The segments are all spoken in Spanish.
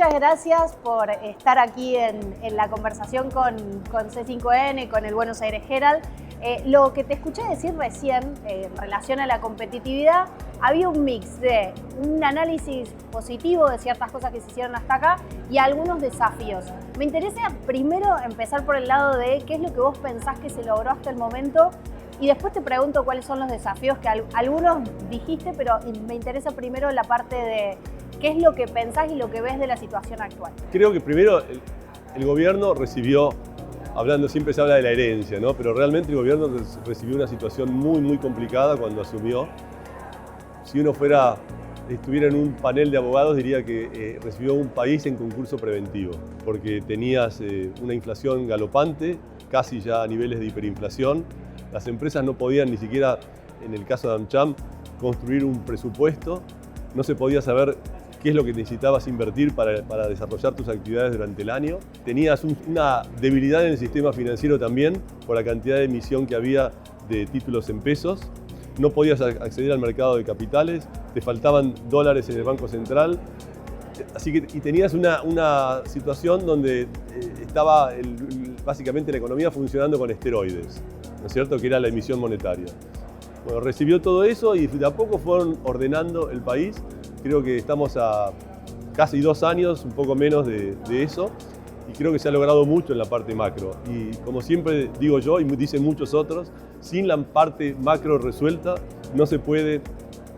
muchas gracias por estar aquí en la conversación con C5N, con el Buenos Aires Herald. Lo que te escuché decir recién en relación a la competitividad, había un mix de un análisis positivo de ciertas cosas que se hicieron hasta acá y algunos desafíos. Me interesa primero empezar por el lado de qué es lo que vos pensás que se logró hasta el momento y después te pregunto cuáles son los desafíos que algunos dijiste, pero me interesa primero la parte de qué es lo que pensás y lo que ves de la situación actual. Creo que primero el gobierno recibió, hablando siempre se habla de la herencia, ¿no? Pero realmente el gobierno recibió una situación muy complicada cuando asumió. Si uno estuviera en un panel de abogados diría que recibió un país en concurso preventivo, porque tenías una inflación galopante, casi ya a niveles de hiperinflación. Las empresas no podían ni siquiera, en el caso de AmCham, construir un presupuesto. No se podía saber qué es lo que necesitabas invertir para desarrollar tus actividades durante el año. Tenías una debilidad en el sistema financiero también por la cantidad de emisión que había de títulos en pesos. No podías acceder al mercado de capitales, te faltaban dólares en el Banco Central. Así que y tenías una situación donde estaba básicamente la economía funcionando con esteroides, ¿no es cierto? Que era la emisión monetaria. Bueno, recibió todo eso y de a poco fueron ordenando el país. Creo que estamos a casi 2 años, un poco menos de eso, y creo que se ha logrado mucho en la parte macro. Y como siempre digo yo y dicen muchos otros, sin la parte macro resuelta no se puede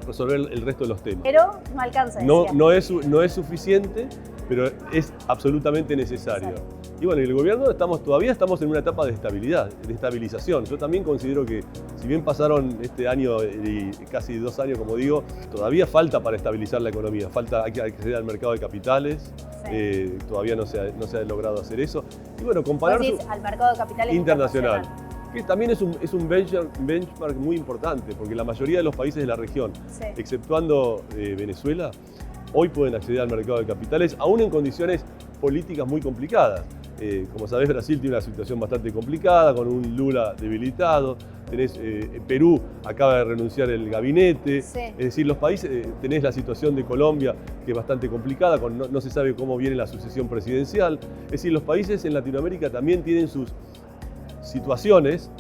resolver el resto de los temas. Pero no alcanza. No es suficiente, pero es absolutamente necesario. Exacto. Y bueno, el gobierno todavía estamos en una etapa de estabilización. Yo también considero que si bien pasaron este año y casi 2 años, como digo, todavía falta para estabilizar la economía. Hay que acceder al mercado de capitales, sí. Todavía no se ha logrado hacer eso. Y bueno, comparar al mercado de capitales internacional. Que también es un benchmark muy importante, porque la mayoría de los países de la región, sí, exceptuando Venezuela, hoy pueden acceder al mercado de capitales, aún en condiciones políticas muy complicadas. Como sabés, Brasil tiene una situación bastante complicada, con un Lula debilitado. Perú acaba de renunciar el gabinete. Sí. Es decir, los países, tenés la situación de Colombia, que es bastante complicada, no se sabe cómo viene la sucesión presidencial. Es decir, los países en Latinoamérica también tienen sus situaciones,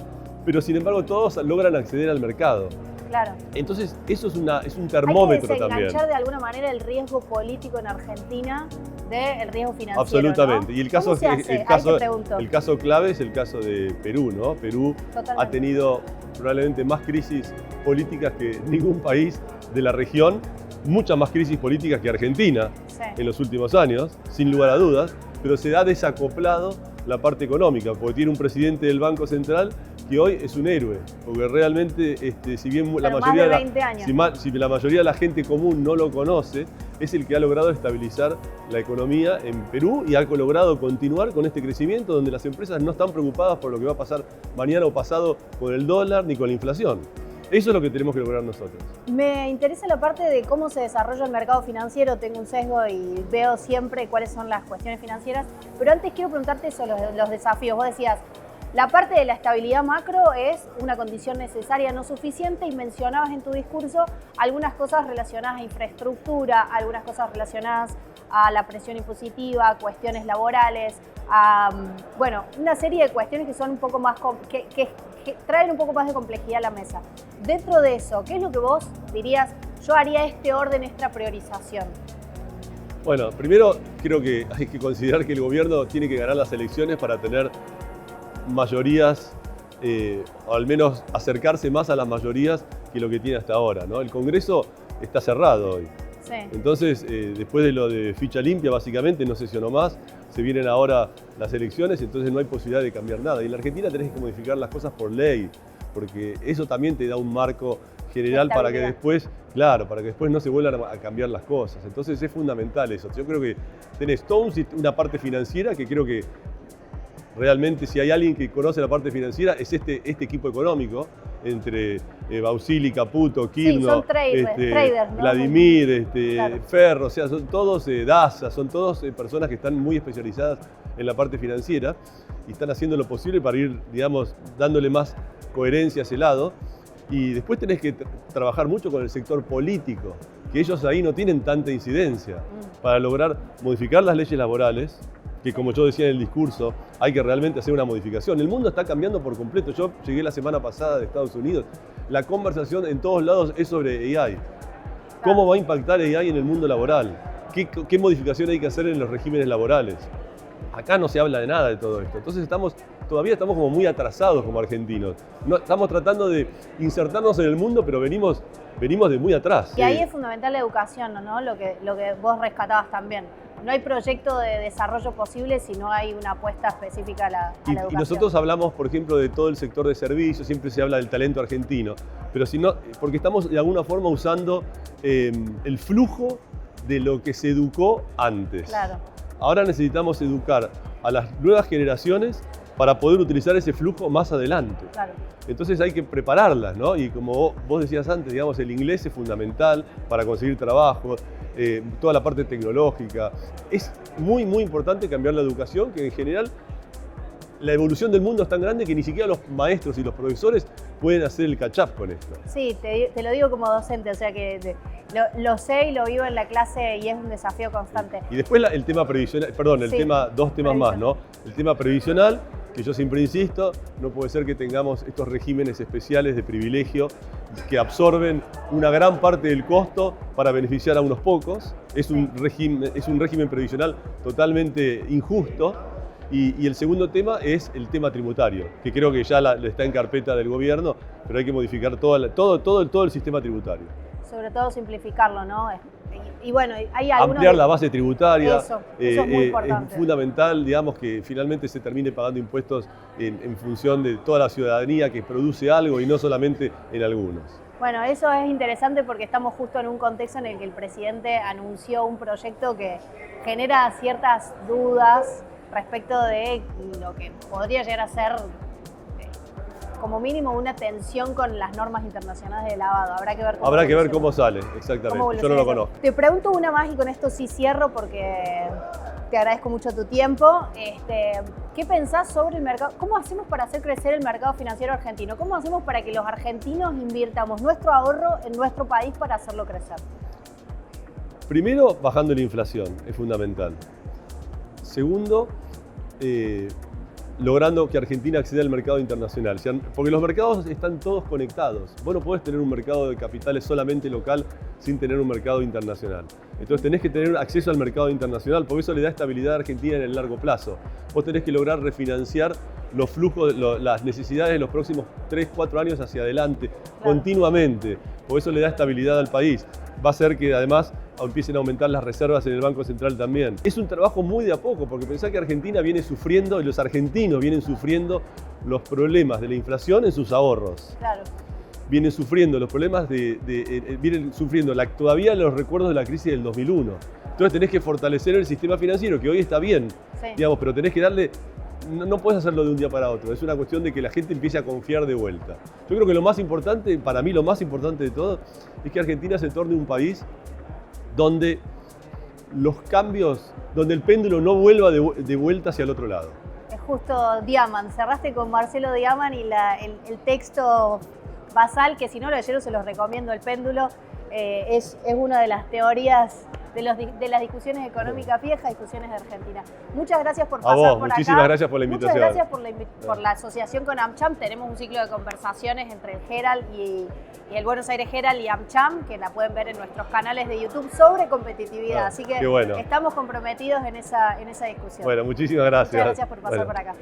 pero sin embargo todos logran acceder al mercado. Claro. Entonces eso es un termómetro también. Hay que desenganchar de alguna manera el riesgo político en Argentina del riesgo financiero. Absolutamente. ¿No? Y el caso clave es el caso de Perú, ¿no? Perú ha tenido probablemente más crisis políticas que ningún país de la región, muchas más crisis políticas que Argentina, sí, en los últimos años, sin lugar a dudas, pero se ha desacoplado la parte económica, porque tiene un presidente del Banco Central que hoy es un héroe, porque realmente, si bien la mayoría de la gente común no lo conoce, es el que ha logrado estabilizar la economía en Perú y ha logrado continuar con este crecimiento donde las empresas no están preocupadas por lo que va a pasar mañana o pasado con el dólar ni con la inflación. Eso es lo que tenemos que lograr nosotros. Me interesa la parte de cómo se desarrolla el mercado financiero. Tengo un sesgo y veo siempre cuáles son las cuestiones financieras. Pero antes quiero preguntarte sobre los desafíos. Vos decías, la parte de la estabilidad macro es una condición necesaria, no suficiente, y mencionabas en tu discurso algunas cosas relacionadas a infraestructura, algunas cosas relacionadas a la presión impositiva, cuestiones laborales, una serie de cuestiones que son un poco más que traen un poco más de complejidad a la mesa. Dentro de eso, ¿qué es lo que vos dirías? Yo haría este orden, esta priorización. Bueno, primero creo que hay que considerar que el gobierno tiene que ganar las elecciones para tener mayorías, o al menos acercarse más a las mayorías que lo que tiene hasta ahora, ¿no? El Congreso está cerrado hoy. Sí. Entonces, después de lo de ficha limpia, básicamente no sesionó más, se vienen ahora las elecciones, entonces no hay posibilidad de cambiar nada. Y en la Argentina tenés que modificar las cosas por ley, porque eso también te da un marco general para que después, no se vuelvan a cambiar las cosas. Entonces es fundamental eso. Yo creo que tenés toda una parte financiera que creo que realmente si hay alguien que conoce la parte financiera es este equipo económico, entre Bausili, Caputo, Kirchner, sí, son traders, ¿no? Vladimir, claro, Ferro, o sea, son todos Daza, son todos personas que están muy especializadas en la parte financiera y están haciendo lo posible para ir, digamos, dándole más coherencia a ese lado. Y después tenés que trabajar mucho con el sector político, que ellos ahí no tienen tanta incidencia, para lograr modificar las leyes laborales, que como yo decía en el discurso, hay que realmente hacer una modificación. El mundo está cambiando por completo. Yo llegué la semana pasada de Estados Unidos. La conversación en todos lados es sobre AI. ¿Cómo va a impactar AI en el mundo laboral? ¿Qué modificación hay que hacer en los regímenes laborales? Acá no se habla de nada de todo esto. Entonces todavía estamos como muy atrasados como argentinos. No, estamos tratando de insertarnos en el mundo, pero venimos de muy atrás. Y ahí es fundamental la educación, ¿no? Lo que vos rescatabas también. No hay proyecto de desarrollo posible si no hay una apuesta específica a la educación. Y nosotros hablamos, por ejemplo, de todo el sector de servicios, siempre se habla del talento argentino, pero si no, porque estamos de alguna forma usando el flujo de lo que se educó antes. Claro. Ahora necesitamos educar a las nuevas generaciones para poder utilizar ese flujo más adelante. Claro. Entonces hay que prepararlas, ¿no? Y como vos decías antes, digamos, el inglés es fundamental para conseguir trabajo, toda la parte tecnológica. Es muy, muy importante cambiar la educación, que en general la evolución del mundo es tan grande que ni siquiera los maestros y los profesores pueden hacer el catch-up con esto. Sí, te lo digo como docente, o sea que lo sé y lo vivo en la clase y es un desafío constante. Y después el tema previsional, perdón, Sí, dos temas más, ¿no? El tema previsional, que yo siempre insisto, no puede ser que tengamos estos regímenes especiales de privilegio que absorben una gran parte del costo para beneficiar a unos pocos. Es un régimen previsional totalmente injusto. Y el segundo tema es el tema tributario, que creo que ya está en carpeta del gobierno, pero hay que modificar todo el sistema tributario. Sobre todo simplificarlo, ¿no? Y bueno, hay algunos... Ampliar la base tributaria. Eso es muy importante. Es fundamental, digamos, que finalmente se termine pagando impuestos en función de toda la ciudadanía que produce algo y no solamente en algunos. Bueno, eso es interesante porque estamos justo en un contexto en el que el presidente anunció un proyecto que genera ciertas dudas respecto de lo que podría llegar a ser como mínimo una tensión con las normas internacionales de lavado. Habrá que ver cómo sale, Exactamente. Yo no lo conozco. Te pregunto una más y con esto sí cierro porque te agradezco mucho tu tiempo. ¿Qué pensás sobre el mercado? ¿Cómo hacemos para hacer crecer el mercado financiero argentino? ¿Cómo hacemos para que los argentinos invirtamos nuestro ahorro en nuestro país para hacerlo crecer? Primero, bajando la inflación, es fundamental. Segundo, logrando que Argentina acceda al mercado internacional. Porque los mercados están todos conectados. Vos no podés tener un mercado de capitales solamente local sin tener un mercado internacional. Entonces tenés que tener acceso al mercado internacional, porque eso le da estabilidad a Argentina en el largo plazo. Vos tenés que lograr refinanciar los flujos, las necesidades de los próximos 3, 4 años hacia adelante, continuamente. Porque eso le da estabilidad al país. Va a hacer que además empiecen a aumentar las reservas en el Banco Central también. Es un trabajo muy de a poco, porque pensá que Argentina viene sufriendo, y los argentinos vienen sufriendo los problemas de la inflación en sus ahorros. Claro. Vienen sufriendo los problemas vienen sufriendo todavía los recuerdos de la crisis del 2001. Entonces tenés que fortalecer el sistema financiero, que hoy está bien, digamos, pero tenés que darle... No puedes hacerlo de un día para otro, es una cuestión de que la gente empiece a confiar de vuelta. Yo creo que lo más importante, para mí lo más importante de todo, es que Argentina se torne un país donde los cambios, donde el péndulo no vuelva de vuelta hacia el otro lado. Es justo Diamant, cerraste con Marcelo Diamant y el texto basal, que si no lo leyeron se los recomiendo, El péndulo, es una de las teorías de las discusiones económicas viejas, discusiones de Argentina. Muchas gracias por pasar por acá. Muchísimas gracias por la invitación. Muchas gracias por la asociación con AmCham. Tenemos un ciclo de conversaciones entre el Herald y el Buenos Aires Herald y AmCham, que la pueden ver en nuestros canales de YouTube sobre competitividad. Así que bueno, estamos comprometidos en esa discusión. Bueno, muchísimas gracias. Muchas gracias por pasar por acá.